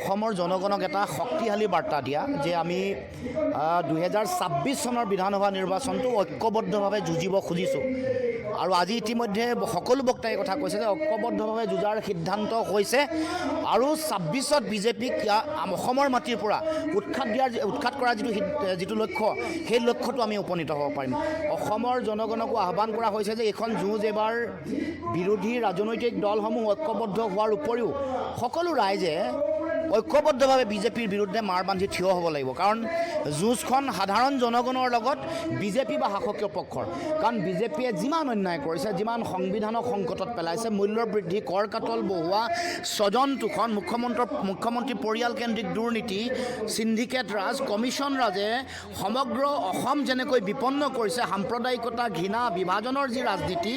অসমৰ জনগণক এটা শক্তিশালী বাৰ্তা দিয়া যে আমি 2026 চনৰ বিধানসভা নিৰ্বাচনটো ঐক্যবদ্ধভাৱে যুঁজিব খুজিছোঁ। আৰু আজি ইতিমধ্যে সকলো বক্তাই কথা কৈছে যে ঐক্যবদ্ধভাৱে যুঁজাৰ সিদ্ধান্ত হৈছে আৰু 26ত বিজেপিক অসমৰ মাটিৰ পৰা উৎখাত কৰাৰ যিটো লক্ষ্য, সেই লক্ষ্যটো আমি উপনীত হ'ব পাৰিম। অসমৰ জনগণকো আহ্বান কৰা হৈছে যে এইখন যুঁজ এবাৰ বিৰোধী ৰাজনৈতিক দলসমূহ ঐক্যবদ্ধ হোৱাৰ উপৰিও সকলো ৰাইজে ঐক্যবদ্ধভাৱে বিজেপিৰ বিৰুদ্ধে মাৰ বান্ধি থিয় হ'ব লাগিব। কাৰণ যুঁজখন সাধাৰণ জনগণৰ লগত বিজেপি বা শাসকীয় পক্ষৰ। কাৰণ বিজেপিয়ে যিমান অন্যায় কৰিছে, যিমান সংবিধানক সংকটত পেলাইছে, মূল্য বৃদ্ধি, কৰ কাটল বহোৱা, স্বজন তোষণ, মুখ্যমন্ত্ৰী পৰিয়ালকেন্দ্ৰিক দুৰ্নীতি, সিন্ডিকেট ৰাজ, কমিশ্যন ৰাজে সমগ্ৰ অসম যেনেকৈ বিপন্ন কৰিছে, সাম্প্ৰদায়িকতা, ঘৃণা, বিভাজনৰ যি ৰাজনীতি,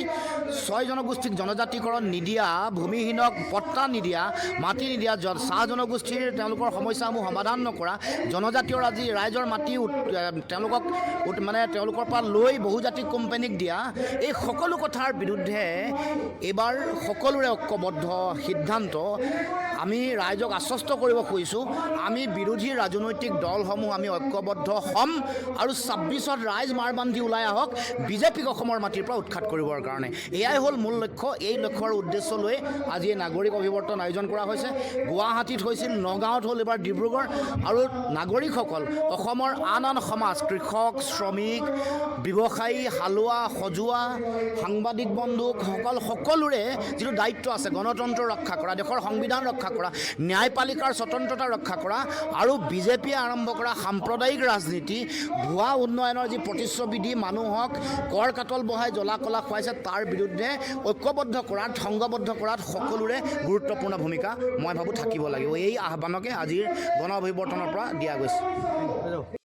6 জনগোষ্ঠীক জনজাতিকৰণ নিদিয়া, ভূমিহীনক পট্টা নিদিয়া, মাটি নিদিয়া, চাহ জনগোষ্ঠীৰ তেওঁলোকৰ সমস্যাসমূহ সমাধান নকৰা, জনজাতীয় ৰাইজৰ মাটি তেওঁলোকৰ পৰা লৈ বহুজাতিক কোম্পানীক দিয়া, এই সকলো কথাৰ বিৰুদ্ধে এইবাৰ সকলোৰে ঐক্যবদ্ধ সিদ্ধান্ত। আমি ৰাইজক আশ্বস্ত কৰিব খুজিছোঁ, আমি বিৰোধী ৰাজনৈতিক দলসমূহ আমি ঐক্যবদ্ধ হ'ম আৰু 26ত ৰাইজ মাৰ বান্ধি ওলাই আহক বিজেপিক অসমৰ মাটিৰ পৰা উৎখাত কৰিবৰ কাৰণে। এয়াই হ'ল মূল লক্ষ্য। এই লক্ষ্যৰ উদ্দেশ্য লৈ আজি এই নাগৰিক অভিৱৰ্তন আয়োজন কৰা হৈছে। গুৱাহাটীত হৈছিল, নগাঁৱত হ'ল, এইবাৰ ডিব্ৰুগড়। আৰু নাগৰিকসকল, অসমৰ আন সমাজ, কৃষক, শ্ৰমিক, ব্যৱসায়ী, হালোৱা, সজোৱা, সাংবাদিক বন্ধুসকল, সকলোৰে যিটো দায়িত্ব আছে গণতন্ত্ৰ ৰক্ষা কৰা, দেশৰ সংবিধান ৰক্ষা কৰা, ন্যায়পালিকাৰ স্বতন্ত্ৰতা ৰক্ষা কৰা আৰু বিজেপিয়ে আৰম্ভ কৰা সাম্প্ৰদায়িক ৰাজনীতি, ভুৱা উন্নয়নৰ যি প্ৰতিচ্ছবি দি মানুহক কৰ কাটল বহাই জ্বলা কলা খুৱাইছে, তাৰ বিৰুদ্ধে ঐক্যবদ্ধ কৰাত, সংঘবদ্ধ কৰাত সকলোৰে গুৰুত্বপূৰ্ণ ভূমিকা মই ভাবোঁ থাকিব লাগিব। এই আহ্বানকে আজিৰ গণ অভিৱৰ্তনৰ পৰা দিয়া গৈছে।